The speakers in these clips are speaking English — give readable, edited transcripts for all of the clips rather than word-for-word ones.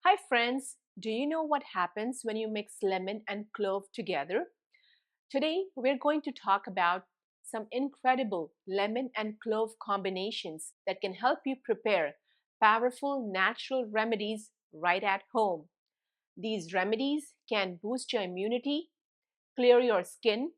Hi friends, do you know what happens when you mix lemon and clove together? Today we're going to talk about some incredible lemon and clove combinations that can help you prepare powerful natural remedies right at home. These remedies can boost your immunity, clear your skin,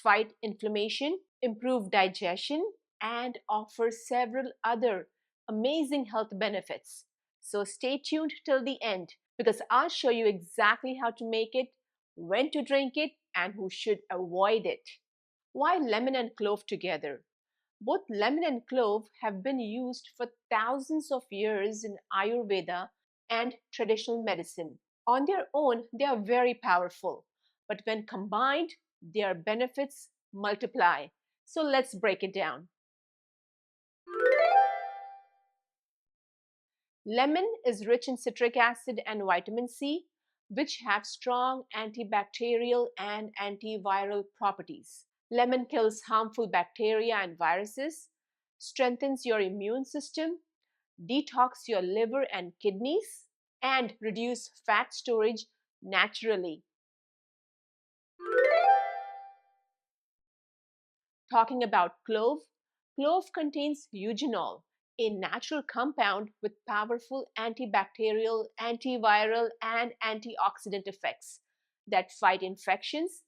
fight inflammation, improve digestion, and offer several other amazing health benefits. So stay tuned till the end because I'll show you exactly how to make it, when to drink it, and who should avoid it. Why lemon and clove together? Both lemon and clove have been used for thousands of years in Ayurveda and traditional medicine. On their own, they are very powerful, but when combined, their benefits multiply. So let's break it down. Lemon is rich in citric acid and vitamin C, which have strong antibacterial and antiviral properties. Lemon kills harmful bacteria and viruses, strengthens your immune system, detox your liver and kidneys, and reduce fat storage naturally. Talking about clove, clove contains eugenol, a natural compound with powerful antibacterial, antiviral, and antioxidant effects that fight infections,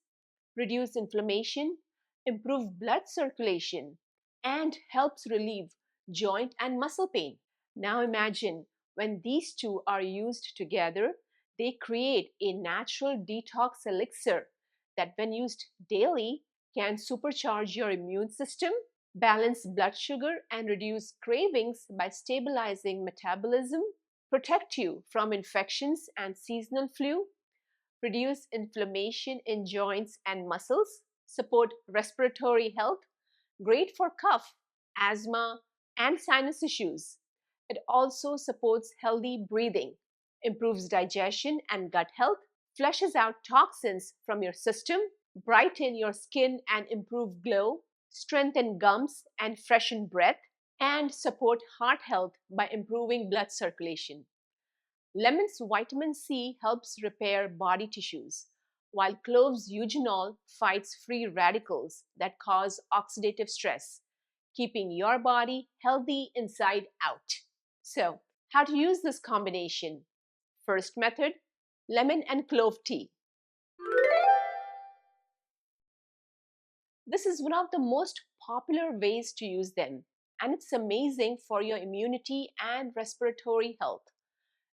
reduce inflammation, improve blood circulation, and helps relieve joint and muscle pain. Now imagine when these two are used together, they create a natural detox elixir that, when used daily, can supercharge your immune system, balance blood sugar, and reduce cravings by stabilizing metabolism, protect you from infections and seasonal flu, reduce inflammation in joints and muscles, support respiratory health, great for cough, asthma, and sinus issues. It also supports healthy breathing, improves digestion and gut health, flushes out toxins from your system, brighten your skin and improve glow, strengthen gums and freshen breath, and support heart health by improving blood circulation. Lemon's vitamin C helps repair body tissues, while clove's eugenol fights free radicals that cause oxidative stress, keeping your body healthy inside out. So, how to use this combination? First method, lemon and clove tea. This is one of the most popular ways to use them, and it's amazing for your immunity and respiratory health.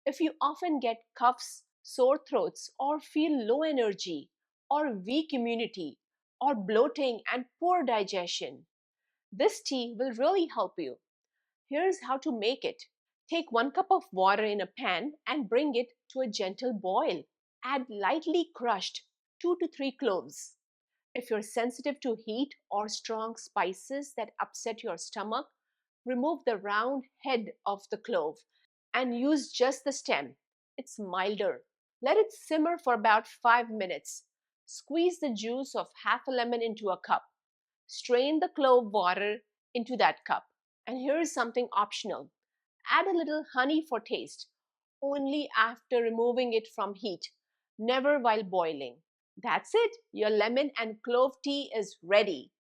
If you often get coughs, sore throats, or feel low energy, or weak immunity, or bloating and poor digestion, this tea will really help you. Here's how to make it. Take 1 cup of water in a pan and bring it to a gentle boil. Add lightly crushed 2 to 3 cloves. If you're sensitive to heat or strong spices that upset your stomach, remove the round head of the clove and use just the stem. It's milder. Let it simmer for about 5 minutes. Squeeze the juice of half a lemon into a cup. Strain the clove water into that cup. And here is something optional. Add a little honey for taste, only after removing it from heat, never while boiling. That's it. Your lemon and clove tea is ready.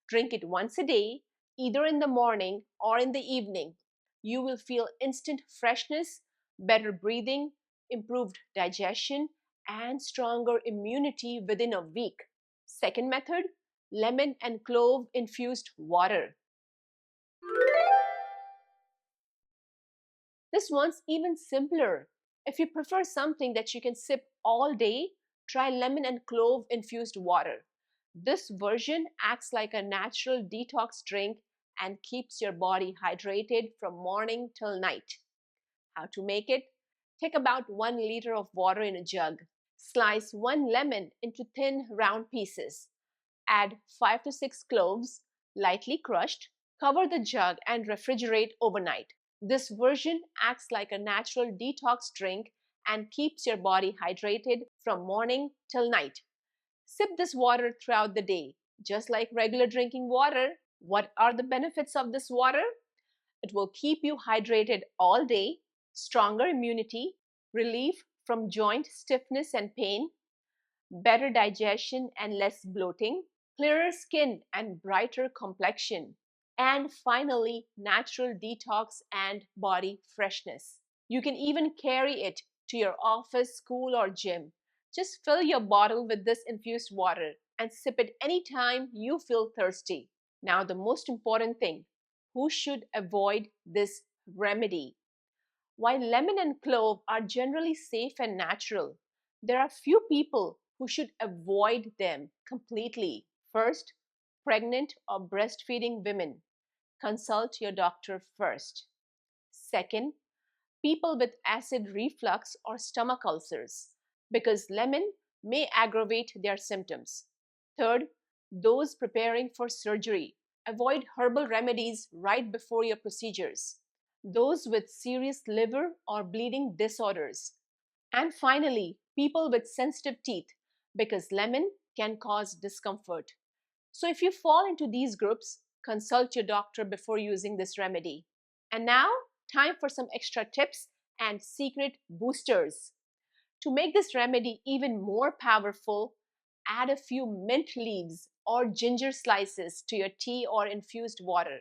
Drink it once a day, either in the morning or in the evening. You will feel instant freshness, better breathing, improved digestion, and stronger immunity within a week. Second method, lemon and clove infused water. This one's even simpler. If you prefer something that you can sip all day, try lemon and clove infused water. This version acts like a natural detox drink and keeps your body hydrated from morning till night. How to make it? Take about 1 liter of water in a jug. Slice 1 lemon into thin round pieces. Add 5 to 6 cloves, lightly crushed. Cover the jug and refrigerate overnight. This version acts like a natural detox drink and keeps your body hydrated from morning till night. Sip this water throughout the day, just like regular drinking water. What are the benefits of this water? It will keep you hydrated all day, stronger immunity, relief from joint stiffness and pain, better digestion and less bloating, clearer skin and brighter complexion, and finally, natural detox and body freshness. You can even carry it to your office, school, or gym. Just fill your bottle with this infused water and sip it anytime you feel thirsty. Now, the most important thing, who should avoid this remedy? While lemon and clove are generally safe and natural, there are few people who should avoid them completely. First, pregnant or breastfeeding women. Consult your doctor first. Second, people with acid reflux or stomach ulcers, because lemon may aggravate their symptoms. Third, those preparing for surgery. Avoid herbal remedies right before your procedures. Those with serious liver or bleeding disorders. And finally, people with sensitive teeth, because lemon can cause discomfort. So if you fall into these groups, consult your doctor before using this remedy. And now, time for some extra tips and secret boosters. To make this remedy even more powerful, add a few mint leaves or ginger slices to your tea or infused water.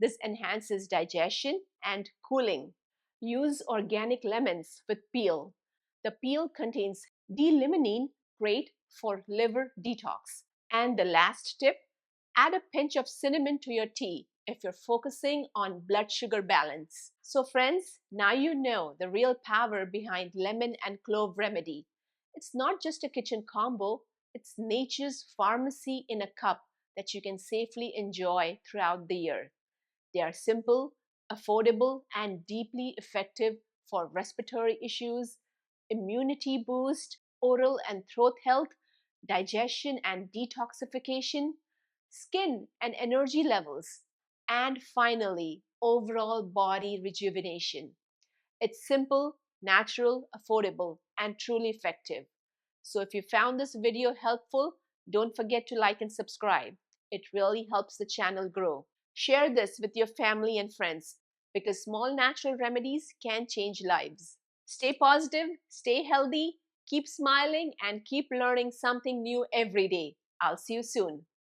This enhances digestion and cooling. Use organic lemons with peel. The peel contains D-limonene, great for liver detox. And the last tip, add a pinch of cinnamon to your tea if you're focusing on blood sugar balance. So friends, now you know the real power behind lemon and clove remedy. It's not just a kitchen combo, it's nature's pharmacy in a cup that you can safely enjoy throughout the year. They are simple, affordable, and deeply effective for respiratory issues, immunity boost, oral and throat health, digestion and detoxification, skin and energy levels, and finally, overall body rejuvenation. It's simple, natural, affordable, and truly effective. So if you found this video helpful, don't forget to like and subscribe. It really helps the channel grow. Share this with your family and friends because small natural remedies can change lives. Stay positive, stay healthy, keep smiling, and keep learning something new every day. I'll see you soon.